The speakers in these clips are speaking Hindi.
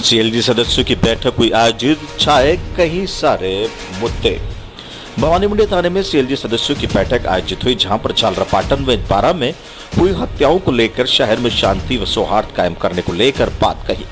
सीएलजी सदस्यों की बैठक हुई आयोजित, छाए कई सारे मुद्दे। भवानी मंडी थाने में सीएलजी सदस्यों की बैठक आयोजित हुई, जहां पर झालरापाटन व बारा में हुई हत्याओं को लेकर शहर में शांति व सौहार्द कायम करने को लेकर बात कही।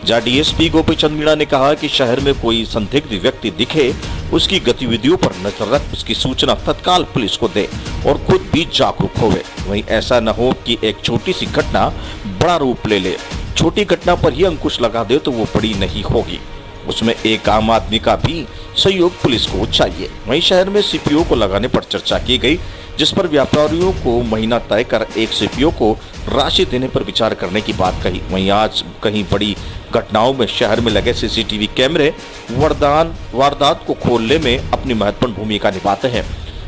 जहां डीएसपी गोपीचंद मीणा ने कहा कि शहर में कोई संदिग्ध व्यक्ति दिखे, उसकी गतिविधियों पर नजर रख उसकी सूचना तत्काल पुलिस को दे और खुद भी जागरूक होवे। वहीं ऐसा न हो कि एक छोटी सी घटना बड़ा रूप ले ले। छोटी घटना पर ही अंकुश लगा दे तो वो बड़ी नहीं होगी। उसमें एक आम आदमी का भी सहयोग पुलिस को चाहिए। वहीं शहर में सीपीओ को लगाने पर चर्चा की गई, जिस पर व्यापारियों को महीना तय कर एक सीपीओ को राशि देने पर विचार करने की बात कही। वहीं आज कहीं बड़ी घटनाओं में शहर में लगे सीसीटीवी कैमरे वारदात को खोलने में अपनी महत्वपूर्ण भूमिका निभाते हैं।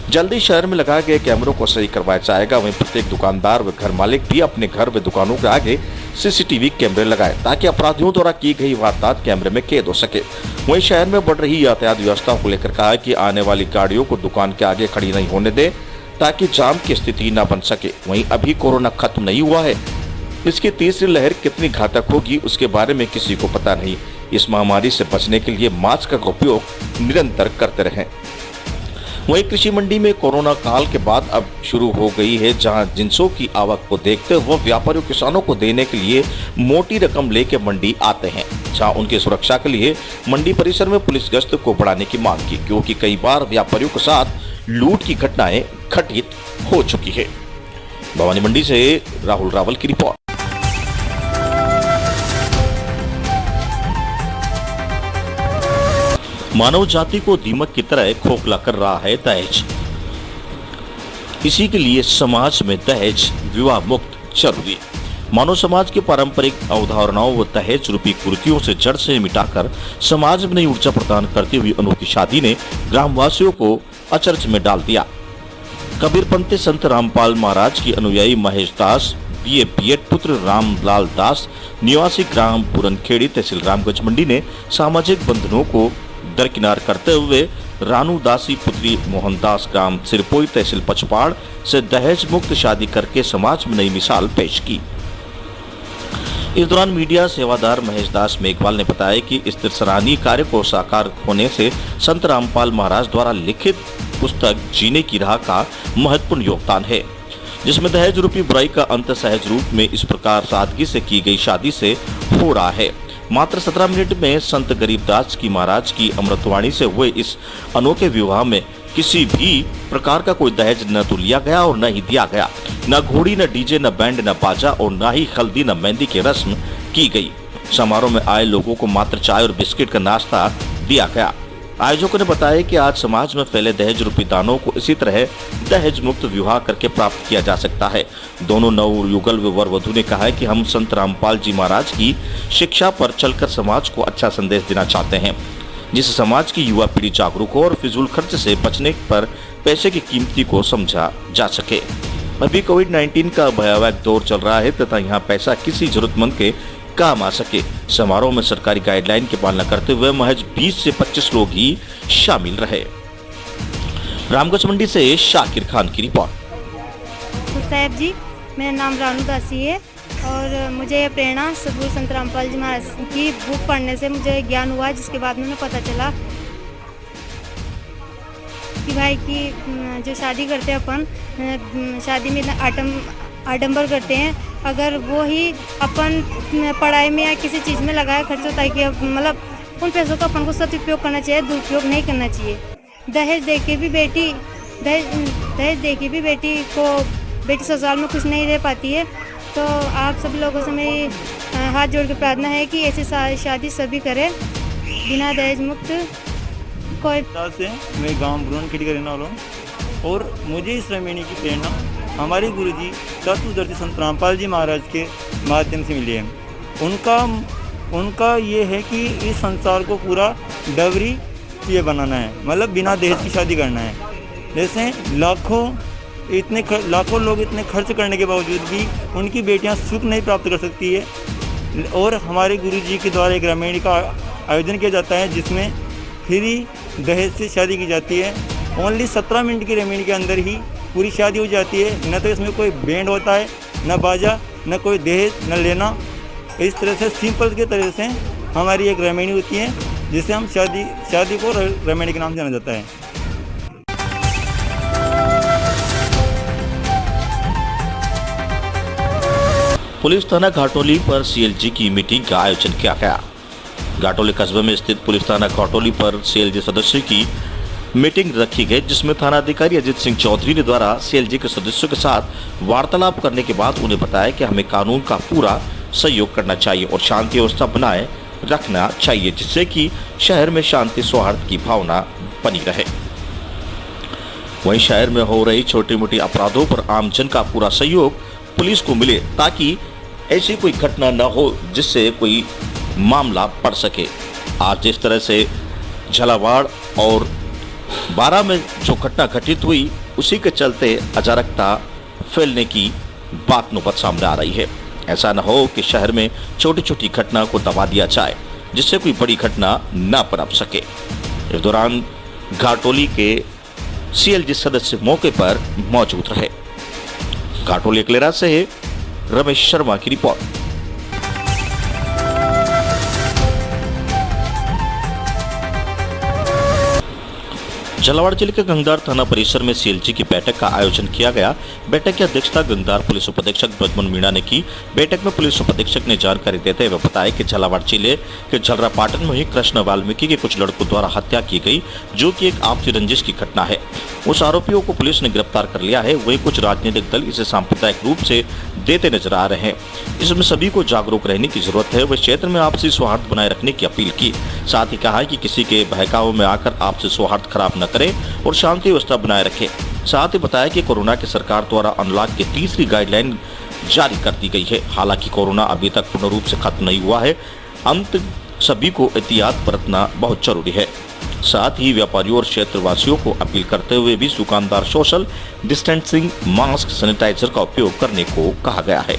जल्दी शहर में लगाए गए कैमरों को सही करवाया जाएगा। वहीं प्रत्येक दुकानदार व घर मालिक भी अपने घर व दुकानों के आगे सीसीटीवी कैमरे लगाए, ताकि अपराधियों द्वारा की गई वारदात कैमरे में कैद हो सके। वहीं शहर में बढ़ रही यातायात व्यवस्था को लेकर कहा है कि आने वाली गाड़ियों को दुकान के आगे खड़ी नहीं होने दे, ताकि जाम की स्थिति न बन सके। वहीं अभी कोरोना खत्म नहीं हुआ है, इसकी तीसरी लहर कितनी घातक होगी उसके बारे में किसी को पता नहीं। इस महामारी से बचने के लिए मास्क का उपयोग निरंतर करते रहें। वहीं कृषि मंडी में कोरोना काल के बाद अब शुरू हो गई है, जहां जिंसों की आवक को देखते हुए व्यापारियों किसानों को देने के लिए मोटी रकम लेके मंडी आते हैं, जहां उनकी सुरक्षा के लिए मंडी परिसर में पुलिस गश्त को बढ़ाने की मांग की, क्योंकि कई बार व्यापारियों के साथ लूट की घटनाएं घटित हो चुकी है। भवानी मंडी से राहुल रावल की रिपोर्ट। मानव जाति को दीमक की तरह खोखला कर रहा है दहेज। इसी के लिए समाज में दहेज विवाह मुक्त जरूरी। मानव समाज के पारंपरिक अवधारणाओं व दहेज रूपी कुरीतियों से जड़ से मिटाकर समाज में नई ऊर्जा प्रदान करती हुई अनोखी शादी ने ग्रामवासियों को अचरज में डाल दिया। कबीरपंथी संत रामपाल महाराज की अनुयायी महेश दास बीए बीएड पुत्र रामलाल दास निवासी ग्राम पूरनखेड़ी तहसील रामगंज मंडी ने सामाजिक बंधनों को दरकिनार करते हुए रानू दासी पुत्री मोहनदास ग्राम सिरपोई तहसील पचपाड़ से दहेज मुक्त शादी करके समाज में नई मिसाल पेश की। इस दौरान मीडिया सेवादार महेश दास मेघवाल ने बताया कि इस सराहनीय कार्य को साकार होने से संत रामपाल महाराज द्वारा लिखित पुस्तक जीने की राह का महत्वपूर्ण योगदान है, जिसमें दहेज रूपी बुराई का अंत सहज रूप में इस प्रकार सादगी से की गई शादी से हो रहा है। मात्र 17 मिनट में संत गरीबदास की महाराज की अमृतवाणी से हुए इस अनोखे विवाह में किसी भी प्रकार का कोई दहेज न तो लिया गया और न ही दिया गया। न घोड़ी, न डीजे, न बैंड, न बाजा और न ही हल्दी न मेहंदी की रस्म की गई। समारोह में आए लोगों को मात्र चाय और बिस्किट का नाश्ता दिया गया। आयोजकों ने बताया कि आज समाज में फैले दहेज रूपी दानों को इसी तरह दहेज मुक्त विवाह करके प्राप्त किया जा सकता है। दोनों नवयुगल व वर वधू ने कहा है कि हम संत रामपाल जी महाराज की शिक्षा पर चलकर समाज को अच्छा संदेश देना चाहते हैं, जिससे समाज की युवा पीढ़ी जागरूक हो और फिजूल खर्च से बचने पर पैसे की कीमती को समझा जा सके। अभी कोविड-19 का भयावह दौर चल रहा है तथा यहाँ पैसा किसी जरूरतमंद के काम आ सके। समारोह में सरकारी गाइडलाइन की पालना करते हुए महज 20 से 25 लोग ही शामिल रहे। रामगंज मंडी से शाकिर खान की रिपोर्ट। साहब जी, मेरा नाम रानू दासी है और मुझे यह प्रेरणा सदगुरु संत रामपाल जी महाराज की बुक पढ़ने से मुझे ज्ञान हुआ, जिसके बाद में पता चला कि भाई की जो शादी करते हैं अपन, शादी में आडंबर करते हैं, अगर वो ही अपन पढ़ाई में या किसी चीज़ में लगाया खर्च होता है कि मतलब उन पैसों का अपन को सदुपयोग करना चाहिए, दुरुपयोग नहीं करना चाहिए। दहेज दे के भी बेटी को बेटी ससुराल में कुछ नहीं रह पाती है। तो आप सब लोगों से मेरी हाथ जोड़ के प्रार्थना है कि ऐसी शादी सभी करें बिना दहेज मुक्त। कोई से मैं गाँव पूरनखेड़ी का रहने वाला हूँ और मुझे इस रामायणी की प्रेरणा हमारे गुरुजी तत्वदर्शी संत रामपाल जी महाराज के माध्यम से मिली है। उनका ये है कि इस संसार को पूरा डवरी ये बनाना है, मतलब बिना दहेज की शादी करना है। जैसे लाखों लोग इतने खर्च करने के बावजूद भी उनकी बेटियां सुख नहीं प्राप्त कर सकती है, और हमारे गुरुजी के द्वारा एक रामायणी का आयोजन किया जाता है जिसमें फ्री दहेज से शादी की जाती है। ओनली 17 मिनट की रामायणी के अंदर ही पूरी शादी हो जाती है। न तो इसमें कोई बैंड होता है, न बाजा, न कोई दहेज, न लेना। इस तरह से सिंपल के तरह से हमारी एक रामायणी होती है, जिसे हम शादी को रामायणी के नाम से जाना जाता है। पुलिस थाना घाटोली पर सीएलजी की मीटिंग का आयोजन किया गया। घाटोली कस्बे में स्थित पुलिस थाना घाटोली पर सीएलजी सदस्यों की मीटिंग रखी गई, जिसमें थाना अधिकारी अजीत सिंह चौधरी ने द्वारा सीएलजी के सदस्यों के साथ वार्तालाप करने के बाद उन्हें बताया कि हमें कानून का पूरा सहयोग करना चाहिए और शांति व्यवस्था बनाए रखना चाहिए, जिससे कि शहर में शांति सौहार्द की भावना बनी रहे। वहीं शहर में हो रही छोटी मोटी अपराधों पर आमजन का पूरा सहयोग पुलिस को मिले, ताकि ऐसी कोई घटना न हो जिससे कोई मामला पड़ सके। आज जिस तरह से झालावाड़ और बारा में जो घटना घटित हुई, उसी के चलते अराजकता फैलने की बात नौबत सामने आ रही है। ऐसा न हो कि शहर में छोटी छोटी घटना को दबा दिया जाए, जिससे कोई बड़ी घटना न पनप सके। इस दौरान घाटोली के सीएलजी सदस्य मौके पर मौजूद रहे। घाटोली अकलेरा से रमेश शर्मा की रिपोर्ट। झालावाड़ जिले के गंगदार थाना परिसर में सीएलजी की बैठक का आयोजन किया गया। बैठक की अध्यक्षता गंगदार पुलिस उपाधीक्षक ब्रजमन मीणा ने की। बैठक में पुलिस उपाधीक्षक ने जानकारी देते हुए बताया कि झालावाड़ जिले के झलरापाटन में ही कृष्ण वाल्मीकि के कुछ लड़कों द्वारा हत्या की गई, जो कि एक आपसी रंजिश की घटना है। उस आरोपियों को पुलिस ने गिरफ्तार कर लिया है। वहीं कुछ राजनीतिक दल इसे सांप्रदायिक रूप से देते नजर आ रहे हैं। इसमें सभी को जागरूक रहने की जरूरत है। वह क्षेत्र में आपसी सौहार्द बनाए रखने की अपील की। साथ ही कहा कि किसी के बहकावे में आकर आपसी सौहार्द खराब न करें और शांति व्यवस्था बनाए रखें। साथ ही बताया कि कोरोना की सरकार द्वारा अनलॉक की तीसरी गाइडलाइन जारी कर दी गई है। हालांकि कोरोना अभी तक पूर्ण रूप से खत्म नहीं हुआ है। अंत सभी को एहतियात बरतना बहुत जरूरी है। साथ ही व्यापारियों और क्षेत्रवासियों को अपील करते हुए भी दुकानदार सोशल डिस्टेंसिंग, मास्क, सैनिटाइजर का उपयोग करने को कहा गया है।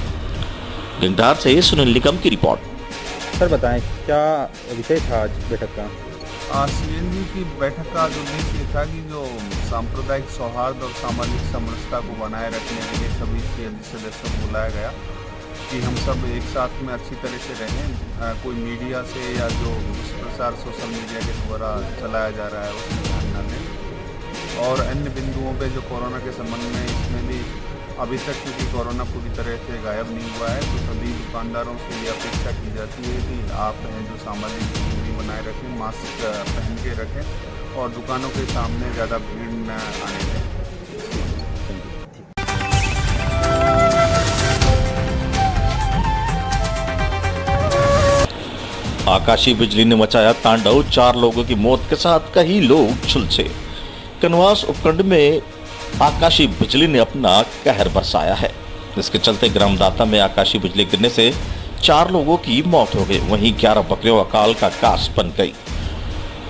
गंगदार से सुनील निगम की रिपोर्ट। सर बताएं, क्या विषय था आज बैठक का? सीएलजी की बैठक का जो उद्देश्य ये था कि जो सांप्रदायिक सौहार्द और सामाजिक समरसता को बनाए रखने के लिए सभी सीएलजी सदस्यों को बुलाया गया कि हम सब एक साथ में अच्छी तरह से रहें। कोई मीडिया से या जो दुष्प्रचार सोशल मीडिया के द्वारा चलाया जा रहा है उसमें ध्यान न दें। और अन्य बिंदुओं पे जो कोरोना के संबंध में, इसमें भी अभी तक क्योंकि कोरोना पूरी तरह से गायब नहीं हुआ है, तो सभी दुकानदारों से ये अपेक्षा की जाती है कि आप जो सामाजिक दूरी बनाए रखें, मास्क पहन के रखें और दुकानों के सामने ज़्यादा भीड़ न आने दें। आकाशीय बिजली ने मचाया तांडव, 4 लोगों की मौत के साथ कई लोग झुलसे। कनवास उपखंड में आकाशीय बिजली ने अपना कहर बरसाया है। इसके चलते ग्राम दाता में आकाशीय बिजली गिरने से 4 लोगों की मौत हो गई। वहीं 11 बकरियों अकाल का कास बन गई।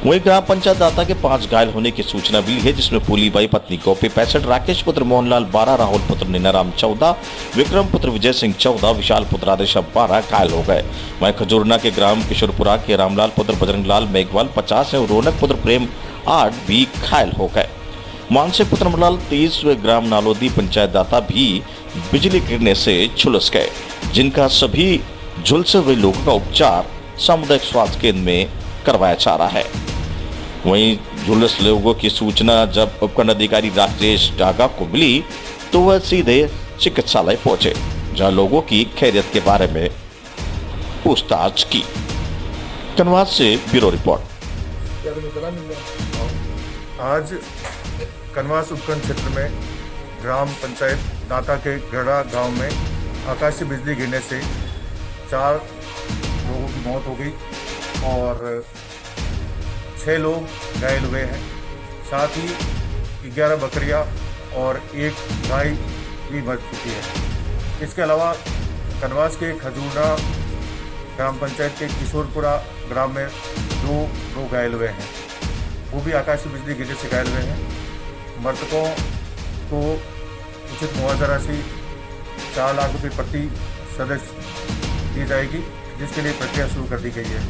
वहीं ग्राम पंचायत दाता के 5 घायल होने की सूचना मिली है, जिसमें फूलीबाई पत्नी गोपी 65, राकेश पुत्र मोहनलाल 12, राहुल पुत्र नीनाराम 14, विक्रम पुत्र विजय सिंह 14, विशाल पुत्र आदेशव 12 घायल हो गए। वहीं खजूरना के ग्राम किशोरपुरा के रामलाल पुत्र बजरंगलाल मेघवाल 50 और रौनक पुत्र प्रेम 8 भी घायल हो गए। मानसिक पुत्र अमरलाल 30 व ग्राम नालोदी पंचायत दाता भी बिजली गिरने से झुलस गए, जिनका सभी झुलसे हुए लोगों का उपचार सामुदायिक स्वास्थ्य केंद्र में करवाया जा रहा है। वहीं झुलस लोगों की सूचना जब उपखंड अधिकारी राजेश डागा को मिली तो वह सीधे चिकित्सालय पहुंचे, जहां लोगों की खैरियत के बारे में पूछताछ की। कनवास से ब्यूरो रिपोर्ट। आज कनवास उपखंड क्षेत्र में ग्राम पंचायत दाता के गढ़ा गांव में आकाशीय बिजली गिरने से 4 लोगों की मौत हो गई और 6 लोग घायल हुए हैं। साथ ही 11 बकरियां और 1 गाय भी मर चुकी है। इसके अलावा कनवास के खजूरा ग्राम पंचायत के किशोरपुरा ग्राम में 2 लोग घायल हुए हैं, वो भी आकाशीय बिजली गिरने से घायल हुए हैं। मृतकों को उचित मुआवजा राशि 4 लाख रुपये प्रति सदस्य दी जाएगी, जिसके लिए प्रक्रिया शुरू कर दी गई है।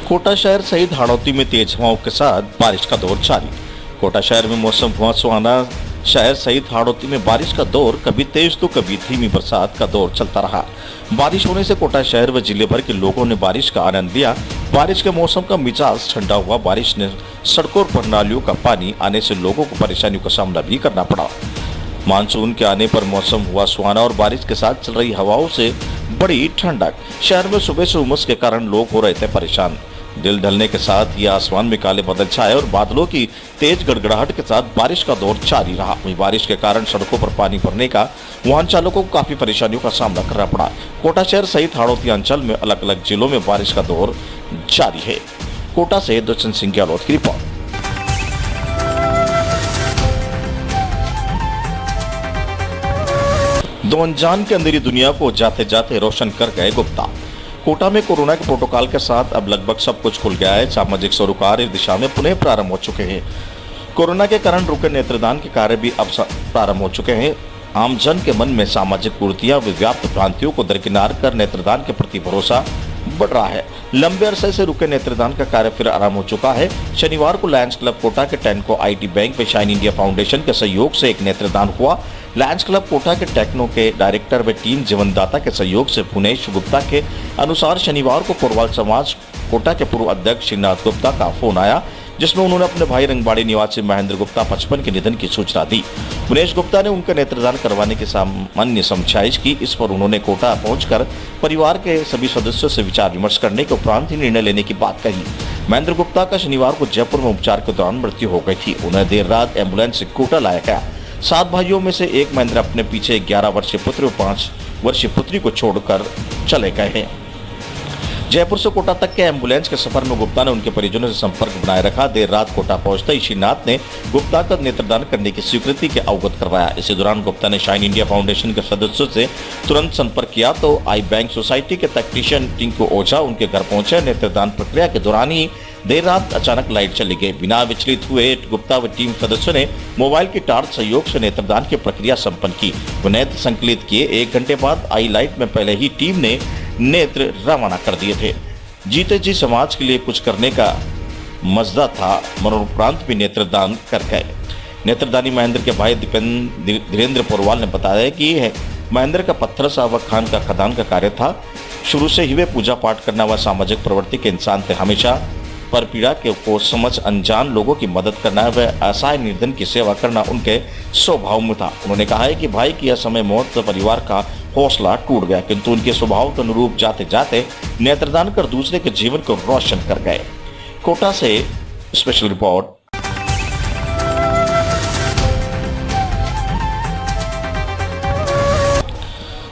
कोटा शहर सहित हाड़ौती में तेज हवाओं के साथ बारिश का दौर जारी। कोटा शहर में मौसम बहुत सुहाना शहर सहित हाड़ौती में बारिश का दौर कभी तेज तो कभी धीमी बरसात का दौर चलता रहा। बारिश होने से कोटा शहर व जिले भर के लोगों ने बारिश का आनंद लिया। बारिश के मौसम का मिजाज ठंडा हुआ। बारिश ने सड़कों पर नालियों का पानी आने से लोगों को परेशानियों का सामना भी करना पड़ा। मानसून के आने पर मौसम हुआ सुहाना और बारिश के साथ चल रही हवाओं से बड़ी ठंडक। शहर में सुबह से उमस के कारण लोग हो रहे थे परेशान। दिल ढलने के साथ ही आसमान में काले बादल छाए और बादलों की तेज गड़गड़ाहट के साथ बारिश का दौर जारी रहा। वहीं बारिश के कारण सड़कों पर पानी भरने का वाहन चालकों को काफी परेशानियों का सामना करना पड़ा। कोटा शहर सहित हाड़ौती अंचल में अलग अलग जिलों में बारिश का दौर जारी है। कोटा से दुष्यंत सिंह गहलोत की रिपोर्ट। दो अनजान के अंधेरी दुनिया को जाते जाते रोशन कर गए गुप्ता। कोटा में कोरोना के प्रोटोकॉल के साथ अब लगभग सब कुछ खुल गया है। सामाजिक सरोकार इस दिशा में पुनः प्रारंभ हो चुके हैं। कोरोना के कारण रुके नेत्रदान के कार्य भी अब प्रारंभ हो चुके हैं। आमजन के मन में सामाजिक कुरीतियां व व्याप्त भ्रांतियों को दरकिनार कर नेत्रदान के प्रति भरोसा बढ़ रहा है। लंबे अरसे से रुके नेत्रदान का कार्य फिर आरंभ हो चुका है। शनिवार को Lions club Kota K techno IT bank व शाइन इंडिया फाउंडेशन के सहयोग से एक नेत्रदान हुआ। Lions club Kota K techno के डायरेक्टर व टीम जीवनदाता के सहयोग से भुवनेश गुप्ता के अनुसार शनिवार को कोरवाल समाज कोटा के पूर्व अध्यक्ष श्रीनाथ गुप्ता का फोन आया, जिसमें उन्होंने अपने भाई रंगबाड़ी निवासी महेंद्र गुप्ता 55 के निधन की सूचना दी। भुवनेश गुप्ता ने उनका नेत्रदान करवाने की सामान्य समझाइश की। इस पर उन्होंने कोटा पहुंचकर परिवार के सभी सदस्यों से विचार विमर्श करने के उपरांत ही निर्णय लेने की बात कही। महेंद्र गुप्ता का शनिवार को जयपुर में उपचार के दौरान मृत्यु हो गई थी। उन्हें देर रात एम्बुलेंस से कोटा लाया गया। 7 भाइयों में से एक महेंद्र अपने पीछे 11 वर्षीय पुत्र और 5 वर्षीय पुत्री को छोड़कर चले गए हैं। जयपुर से कोटा तक के एम्बुलेंस के सफर में गुप्ता ने उनके परिजनों से संपर्क बनाए रखा। देर रात कोटा पहुंचते ही श्रीनाथ ने गुप्ता का नेत्रदान करने की स्वीकृति के अवगत करवाया। इसी दौरान गुप्ता ने शाइन इंडिया फाउंडेशन के सदस्यों से तुरंत संपर्क किया तो आई बैंक सोसाइटी के तकनीशियन टिंकू ओझा उनके घर पहुंचे। नेत्रदान प्रक्रिया के दौरान ही देर रात अचानक लाइट चली गई। बिना विचलित हुए गुप्ता व टीम सदस्यों ने मोबाइल की टार्च सहयोग से नेत्रदान की प्रक्रिया संपन्न की। वो नेत्र संकलित किए 1 घंटे बाद आई लाइट में पहले ही टीम ने नेत्र रवाना कर दिए थे। जीते जी समाज के लिए कुछ करने का मजदा था। मरणोपरांत भी नेत्रदान कर गए। नेत्रदानी महेंद्र के भाई धीरेन्द्र पोरवाल ने बताया कि महेंद्र का पत्थर सा व खान का खदान का कार्य था। शुरू से ही वे पूजा पाठ करना व सामाजिक प्रवृत्ति के इंसान थे। हमेशा पर पीड़ा के को समझ अनजान लोगों की मदद करना व असहाय निर्धन की सेवा करना उनके स्वभाव में था। उन्होंने कहा है कि भाई की असमय मौत से परिवार का हौसला टूट गया, किंतु उनके स्वभाव के अनुरूप जाते जाते नेत्रदान कर दूसरे के जीवन को रोशन कर गए। कोटा से स्पेशल रिपोर्ट।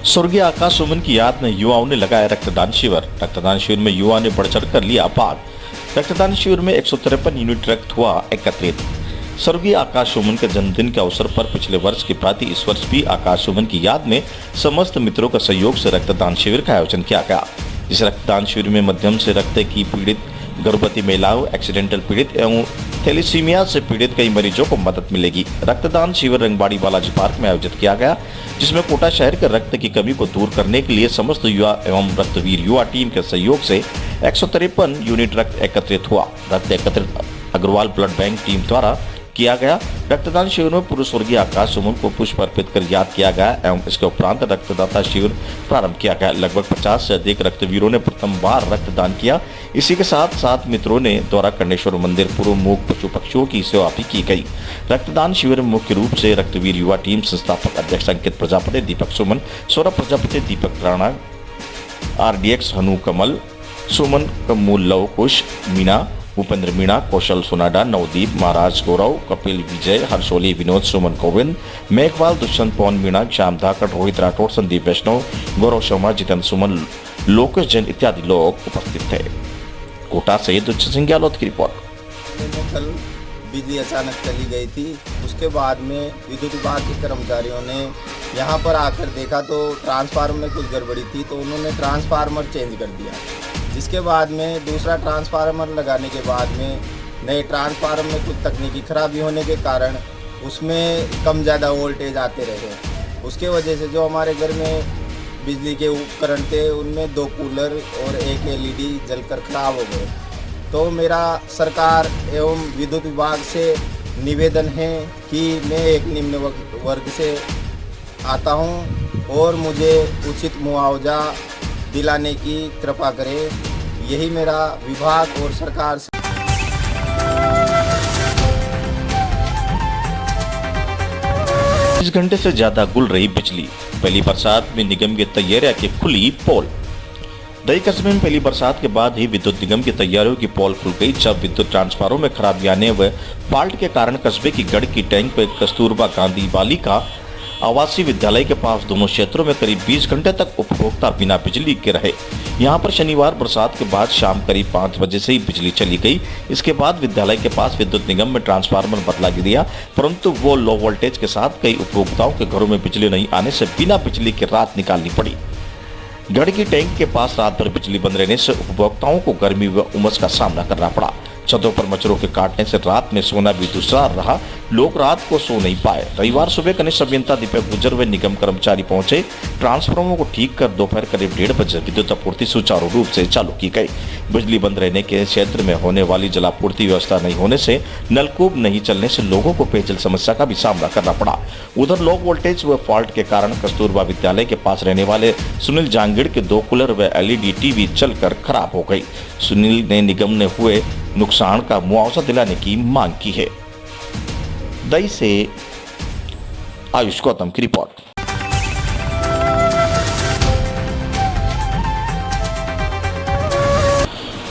स्वर्गीय आकाश सुमन की याद में युवाओं ने लगाया रक्तदान शिविर। रक्तदान शिविर में युवा ने बढ़ चढ़ कर लिया भाग। रक्तदान शिविर में 153 यूनिट रक्त हुआ एकत्रित। स्वर्गीय आकाश सुमन के जन्मदिन के अवसर पर पिछले वर्ष की भांति इस वर्ष भी आकाश सुमन की याद में समस्त मित्रों के सहयोग से रक्तदान शिविर का आयोजन किया गया। इस रक्तदान शिविर में मध्यम से रक्त की पीड़ित, गर्भवती महिलाओं, एक्सीडेंटल पीड़ित एवं थैलेसीमिया से पीड़ित कई मरीजों को मदद मिलेगी। रक्तदान शिविर रंगबाड़ी बालाजी पार्क में आयोजित किया गया, जिसमें कोटा शहर के रक्त की कमी को दूर करने के लिए समस्त युवा एवं रक्तवीर युवा टीम के सहयोग से 153 यूनिट रक्त एकत्रित हुआ। रक्त एकत्रित अग्रवाल ब्लड बैंक टीम द्वारा किया गया। रक्तदान शिविर में पूर्व स्वर्गीय आकाश सुमन को पुष्प अर्पित कर याद किया गया एवं इसके उपरांत रक्तदाता शिविर प्रारंभ किया गया। लगभग 50 से अधिक रक्तवीरों ने प्रथम बार रक्तदान किया। इसी के साथ 7 मित्रों ने द्वारा कर्णेश्वर मंदिर पूर्व मूक पशु पक्षियों की सेवा भी की गई। रक्तदान शिविर में मुख्य रूप से रक्तवीर युवा टीम संस्थापक अध्यक्ष अंकित प्रजापति, दीपक सुमन, सौरभ प्रजापति, दीपक राणा, RDX हनु कमल, सुमन कमूल, लव कुश, मीना, भूपेंद्र मीणा, कौशल सोनाडा, नवदीप, महाराज गौरव, कपिल विजय, हर्षोली, विनोद, सुमन कोविंद, मेघवाल, दुष्यंत पवन मीणा, श्याम धाकड़, रोहित राठौड़, संदीप वैष्णव, गौरव शर्मा, जितेंद्र सुमन, लोकेश जैन इत्यादि लोग उपस्थित थे। कोटा से दुष्यंत सिंह गहलोत की रिपोर्ट। कल बिजली अचानक चली गई थी। उसके बाद में विद्युत विभाग के कर्मचारियों ने यहाँ पर आकर देखा तो ट्रांसफार्मर में कुछ गड़बड़ी थी, तो उन्होंने ट्रांसफार्मर चेंज कर दिया। जिसके बाद में दूसरा ट्रांसफार्मर लगाने के बाद में नए ट्रांसफार्मर में कुछ तकनीकी खराबी होने के कारण उसमें कम ज़्यादा वोल्टेज आते रहे। उसके वजह से जो हमारे घर में बिजली के उपकरण थे उनमें 2 कूलर और 1 LED जलकर ख़राब हो गए। तो मेरा सरकार एवं विद्युत विभाग से निवेदन है कि मैं एक निम्न वर्ग से आता हूं और मुझे उचित मुआवजा दिलाने की कृपा करें। यही मेरा विभाग और सरकार से 20 घंटे से ज्यादा गुल रही बिजली। पहली बरसात में निगम की तैयारियां की खुली पोल। दही कस्बे में पहली बरसात के बाद ही विद्युत निगम की तैयारियों की पोल खुल गई, जब विद्युत ट्रांसफार्मरों में खराबी आने व फॉल्ट के कारण कस्बे की गढ़ की टैंक पर कस्तूरबा गांधी बालिका आवासीय विद्यालय के पास दोनों क्षेत्रों में करीब 20 घंटे तक उपभोक्ता बिना बिजली के रहे। यहां पर शनिवार बरसात के बाद शाम करीब 5 बजे से ही बिजली चली गई। इसके बाद विद्यालय के पास विद्युत निगम में ट्रांसफार्मर बदला दिया, परंतु वो लो वोल्टेज के साथ कई उपभोक्ताओं के घरों में बिजली नहीं आने से बिना बिजली की रात निकालनी पड़ी। गढ़ की टैंक के पास रात भर बिजली बंद रहने से उपभोक्ताओं को गर्मी व उमस का सामना करना पड़ा। छतों पर मच्छरों के काटने से रात में सोना भी दुश्वार रहा। लोग रात को सो नहीं पाए। रविवार सुबह कनिष्ठ अभियंता दीपक गुजर व निगम कर्मचारी पहुंचे। ट्रांसफार्मरों को ठीक कर दोपहर करीब 1:30 बजे विद्युत आपूर्ति सुचारू रूप से चालू की गई। बिजली बंद रहने के क्षेत्र में होने वाली जलापूर्ति व्यवस्था नहीं होने से, नलकूप नहीं चलने से लोगों को पेयजल समस्या का भी सामना करना पड़ा। उधर लो वोल्टेज व फॉल्ट के कारण कस्तूरबा विद्यालय के पास रहने वाले सुनील जांगीड़ के 2 कूलर व LED टीवी चलकर खराब हो गई। सुनील ने निगम ने हुए नुकसान का मुआवजा दिलाने की मांग की है। दही से आयुष गौतम की रिपोर्ट।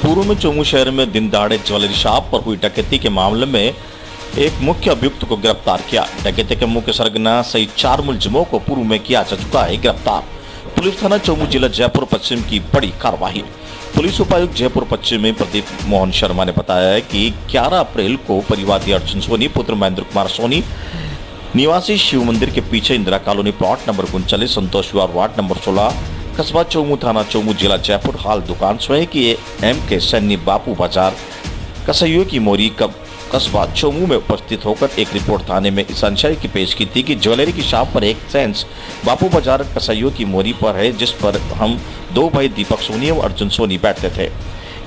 पूर्व में चोमू शहर में दिन दहाड़े ज्वेलरी शॉप पर हुई डकैती के मामले में एक मुख्य अभियुक्त को गिरफ्तार किया। डकैती के मुख्य सरगना सहित 4 मुलजिमों को पूर्व में किया जा चुका है गिरफ्तार। पुलिस थाना चोमू जिला जयपुर पश्चिम की बड़ी कार्रवाई। पुलिस उपायुक्त जयपुर पश्चिम में प्रदीप मोहन शर्मा ने बताया है कि 11 अप्रैल को परिवादी अर्जुन सोनी पुत्र महेंद्र कुमार सोनी निवासी शिव मंदिर के पीछे इंदिरा कॉलोनी प्लॉट नंबर 39 संतोष विहार वार्ड नंबर 16 कस्बा चोमू थाना चोमू जिला जयपुर हाल दुकान स्वयं की MK सैनी बापू बाजार कसैयों की मोरी कस्बा चोमू में उपस्थित होकर एक रिपोर्ट थाने में इस अंशय की पेश की थी कि ज्वेलरी की शॉप पर एक सेंस बापू बाजार कसैयों की मोरी पर है, जिस पर हम 2 भाई दीपक सोनी और अर्जुन सोनी बैठते थे।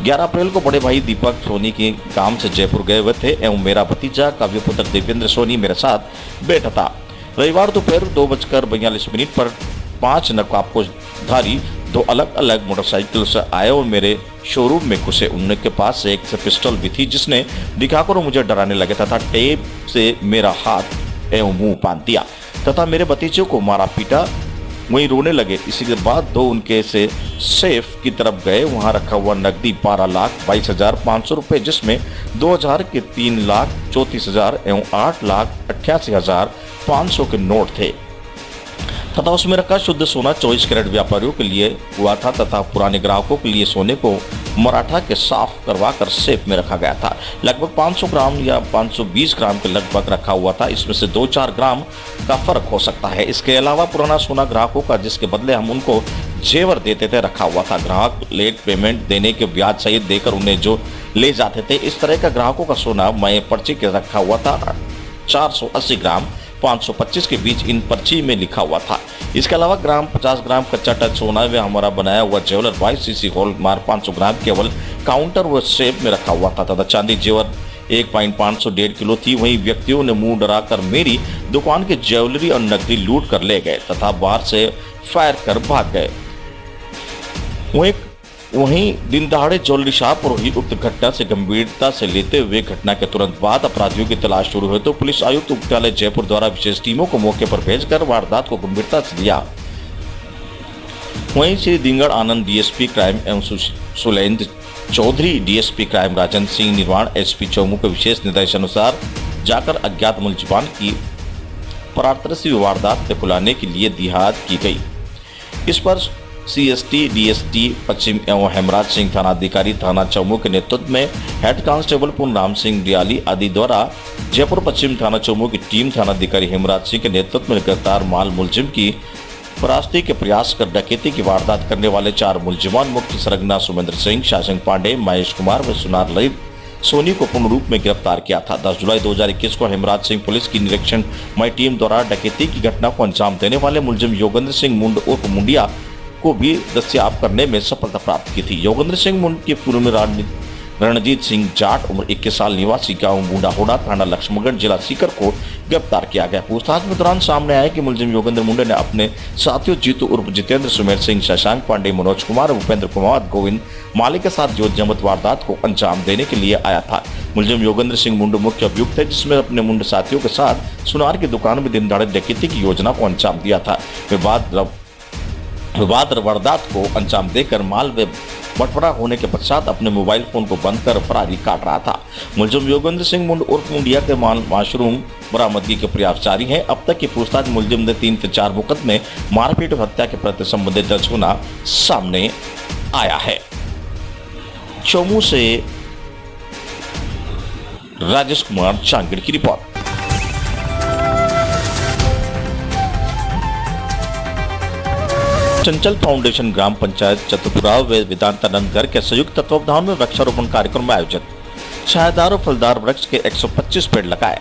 11 अप्रैल को बड़े भाई दीपक सोनी के काम से जयपुर गए हुए थे एवं मेरा भतीजा काव्यपुत्र देवेंद्र सोनी मेरे साथ बैठा था। रविवार दोपहर 2:42 पर 5 नकाबपोशधारी 2 अलग अलग मोटरसाइकिल से आए और मेरे शोरूम में घुसे। उनके पास एक से पिस्टल भी थी, जिसने दिखाकर मुझे डराने लगे तथा टेप से मेरा हाथ एवं मुंह बांध दिया तथा मेरे भतीजे को मारा पीटा। वहीं रोने लगे। इसी के बाद 2 उनके से सेफ की तरफ गए। वहां रखा हुआ नकदी 12,22,500 रुपए, जिसमें 2,000 के 3,34,000 एवं 8,88,500 के नोट थे तथा उसमें रखा शुद्ध सोना 24 कैरेट व्यापारियों के लिए हुआ था तथा पुराने ग्राहकों के लिए सोने को मराठा के साफ करवाकर सेफ में रखा गया था। लगभग 500 ग्राम या 520 ग्राम के लगभग रखा हुआ था। इसमें से 2-4 ग्राम का फर्क हो सकता है। इसके अलावा पुराना सोना ग्राहकों का, जिसके बदले हम उनको जेवर देते थे, रखा हुआ था। ग्राहक लेट पेमेंट देने के ब्याज सहित देकर उन्हें जो ले जाते थे। इस तरह का ग्राहकों का सोना मैं पर्ची के रखा हुआ था। 480 ग्राम 525 के बीच इन पर्ची में लिखा हुआ था। इसके अलावा 50 ग्राम कच्चा टच सोना व हमारा बनाया हुआ ज्वेलर 22 सीसी हॉलमार्क 500 ग्राम केवल काउंटर व सेफ में रखा हुआ था तथा चांदी जेवर 1.5 1.5 किलो थी। वहीं व्यक्तियों ने मुंह डराकर मेरी दुकान की ज्वेलरी और नकदी लूट कर ले गए तथा बाहर से फायर कर भाग गए। वहीं दिन दहाड़े ज्वेलरी शॉप पर हुई उक्त घटना से गंभीरता से लेते हुए घटना के तुरंत बाद अपराधियों की तलाश शुरू हुई तो पुलिस आयुक्त मुख्यालय जयपुर द्वारा विशेष टीमों को मौके पर भेजकर वारदात को गंभीरता से लिया। वहीं श्री दिंगड़ आनंद DSP क्राइम एवं सुलेंद्र चौधरी DSP क्राइम राजन सिंह निर्वाण SP चोमू के विशेष निर्देशानुसार जाकर अज्ञात मुलजिमान की परात्रसी वारदात को खुलाने के लिए दिहाद की गई। इस पर CST DST पश्चिम एवं हेमराज सिंह थाना अधिकारी थाना चोमू के नेतृत्व में हेड कांस्टेबल पूर्ण राम सिंह डियाली आदि द्वारा जयपुर पश्चिम थाना चोमू की टीम थाना अधिकारी हेमराज सिंह के नेतृत्व में गिरफ्तार माल मुलजिम की फरास्ती के प्रयास कर डकैती की वारदात करने वाले 4 मुलजिमान मुख्य सरगना सुमेंद्र सिंह, शासन पांडे, महेश कुमार व सुनार ललित सोनी को पूर्ण रूप में गिरफ्तार किया था। 10 जुलाई 2021 को हेमराज सिंह पुलिस की निरीक्षण मई टीम द्वारा डकैती की घटना को अंजाम देने वाले मुलजिम योगेंद्र सिंह मुंड उर्फ मुंडिया को भी दस्तयाब करने में सफलता प्राप्त की थी। योगेंद्र सिंह मुंड की पूर्व में रणजीत सिंह जाट उम्र 21 साल निवासी गांव बूढ़ाहोड़ा थाना लक्ष्मणगढ़ जिला सीकर को गिरफ्तार किया गया। पूछताछ के दौरान सामने आया कि मुलजिम योगेंद्र मुंडे ने अपने साथियों जीतू उर्फ जितेंद्र, सुमेर सिंह, शशांक पांडे, मनोज कुमार, भूपेंद्र कुमार, गोविंद मालिक के साथ जो जमत वारदात को अंजाम देने के लिए आया था। मुलजिम योगेंद्र सिंह मुंडू मुख्य अभियुक्त है, जिसमें अपने मुंडे साथियों के साथ सुनार की दुकान में दिन दहाड़े डकैती की योजना को अंजाम दिया था। विवाद वारदात को अंजाम देकर माल व बंटवारा होने के पश्चात अपने मोबाइल फोन को बंद कर फरारी काट रहा था। मुलजिम योगेंद्र सिंह मुंड उर्फ मुंडिया के मशरूम बरामदगी के प्रयास जारी है। अब तक की पूछताछ मुलजिम ने 3 से 4 मुकदमे मारपीट और हत्या के प्रति संबंधित दर्ज होना सामने आया है। चौमू से राजेश कुमार चांगड़ की रिपोर्ट। चंचल फाउंडेशन ग्राम पंचायत चतुरपुरा व वेदांतानंद घर के संयुक्त तत्वावधान में वृक्षारोपण कार्यक्रम में आयोजित छायादार और फलदार वृक्ष के 125 पेड़ लगाए।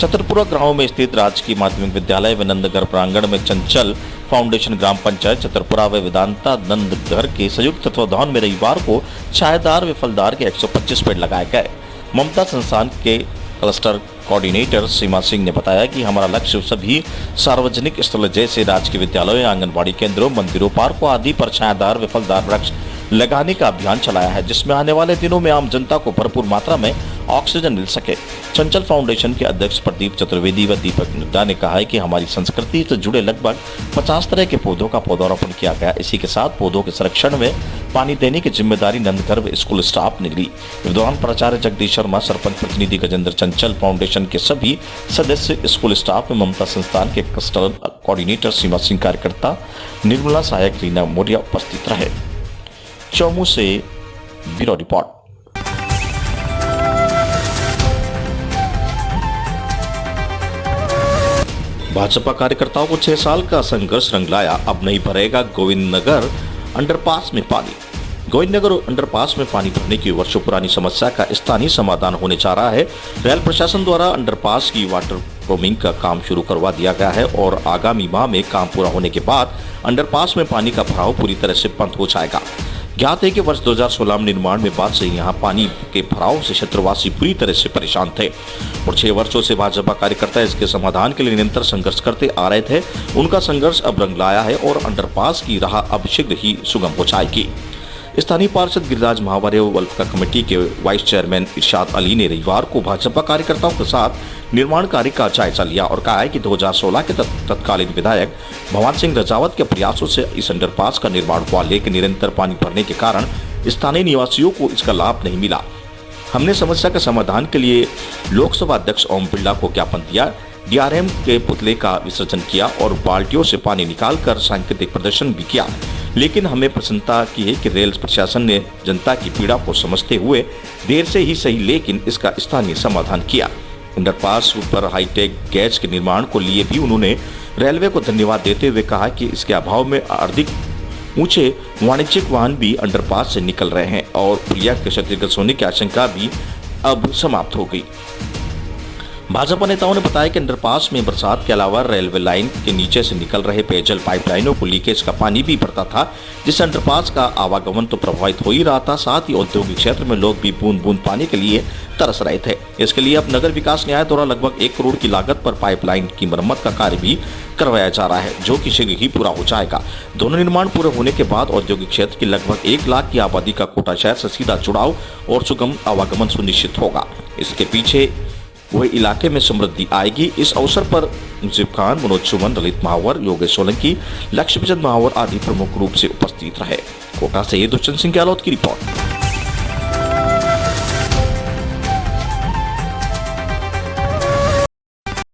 चतुरपुरा गांव में स्थित राजकीय माध्यमिक विद्यालय व नंदघर प्रांगण में चंचल फाउंडेशन ग्राम पंचायत चतुरपुरा व वेदांतानंद घर के संयुक्त तत्वावधान में रविवार को छायादार व फलदार के 125 पेड़ लगाए गए। ममता संस्थान के क्लस्टर कोऑर्डिनेटर सीमा सिंह ने बताया कि हमारा लक्ष्य सभी सार्वजनिक स्थल जैसे राजकीय विद्यालयों, आंगनबाड़ी केंद्रों, मंदिरों, पार्कों आदि पर छायादार व फलदार वृक्ष लगाने का अभियान चलाया है, जिसमें आने वाले दिनों में आम जनता को भरपूर मात्रा में ऑक्सीजन मिल सके। चंचल फाउंडेशन के अध्यक्ष प्रदीप चतुर्वेदी व दीपक नड्डा ने कहा है कि हमारी संस्कृति से जुड़े लगभग 50 तरह के पौधों का पौधारोपण किया गया। इसी के साथ पौधों के संरक्षण में पानी देने की जिम्मेदारी नंदघर व स्कूल स्टाफ ने ली। इस दौरान प्राचार्य जगदीश शर्मा, सरपंच प्रतिनिधि गजेंद्र, चंचल फाउंडेशन के सभी सदस्य, स्कूल स्टाफ में ममता संस्थान के क्लस्टर कोऑर्डिनेटर सीमा सिंह, कार्यकर्ता निर्मला, सहायक रीना मोरिया उपस्थित रहे। चौमू से ब्यूरो रिपोर्ट। भाजपा कार्यकर्ताओं को 6 साल का संघर्ष रंग लाया, अब नहीं भरेगा गोविंद नगर अंडरपास में पानी। गोविंद नगर अंडरपास में पानी भरने की वर्षों पुरानी समस्या का स्थानीय समाधान होने जा रहा है। रेल प्रशासन द्वारा अंडरपास की वाटर प्रोमिंग का काम शुरू करवा दिया गया है और आगामी माह में काम पूरा होने के बाद अंडरपास में पानी का भराव पूरी तरह से बंद हो जाएगा। ज्ञात है कि वर्ष 2016 में निर्माण में बाद से यहाँ पानी के भराव से क्षेत्रवासी पूरी तरह से परेशान थे और 6 वर्षों से भाजपा कार्यकर्ता इसके समाधान के लिए निरंतर संघर्ष करते आ रहे थे। उनका संघर्ष अब रंग लाया है और अंडरपास की राह अब शीघ्र ही सुगम हो जाएगी। स्थानीय पार्षद गिरिराज महावरे वल्फका कमेटी के वाइस चेयरमैन इरशाद अली ने रविवार को भाजपा कार्यकर्ताओं के साथ निर्माण कार्य का जायजा लिया और कहा है कि 2016 के तत्कालीन विधायक भवान सिंह रजावत के प्रयासों से इस अंडरपास का निर्माण हुआ, लेकिन निरंतर पानी भरने के कारण स्थानीय निवासियों को इसका लाभ नहीं मिला। हमने समस्या के समाधान के लिए लोकसभा अध्यक्ष ओम बिरला को ज्ञापन दिया, डीआरएम के पुतले का विसर्जन किया और बाल्टियों से पानी निकालकर सांकेतिक प्रदर्शन भी किया, लेकिन हमें प्रसन्नता की है कि रेल प्रशासन ने जनता की पीड़ा को समझते हुए देर से ही सही लेकिन इसका स्थानीय समाधान किया। अंडरपास पर हाईटेक गैज के निर्माण को लिए भी उन्होंने रेलवे को धन्यवाद देते हुए कहा कि इसके अभाव में अधिक ऊंचे वाणिज्यिक वाहन भी अंडरपास से निकल रहे हैं और पुलिया के क्षतिग्रस्त होने की आशंका भी अब समाप्त हो गई। भाजपा नेताओं ने बताया कि अंडरपास में बरसात के अलावा रेलवे लाइन के नीचे से निकल रहे पेयजल पाइपलाइनों को लीकेज का पानी भी भरता था, जिससे अंडरपास का आवागमन तो प्रभावित हो ही रहा था, साथ ही औद्योगिक क्षेत्र में लोग भी बूंद बूंद पानी के लिए तरस रहे थे। इसके लिए अब नगर विकास न्याय द्वारा लगभग 1 करोड़ की लागत पर पाइपलाइन की मरम्मत का कार्य भी करवाया जा रहा है, जो कि शीघ्र ही पूरा हो जाएगा। दोनों निर्माण पूरे होने के बाद औद्योगिक क्षेत्र की लगभग 1 लाख की आबादी का कोटा शहर से सीधा जुड़ाव और सुगम आवागमन सुनिश्चित होगा। इसके पीछे वह इलाके में समृद्धि आएगी। इस अवसर पर मुजीब खान, मनोज सुमन, ललित महावर, योगेश सोलंकी, लक्ष्मीचंद महावर आदि प्रमुख रूप से उपस्थित रहे। कोटा से दुष्यंत सिंह गहलोत की रिपोर्ट।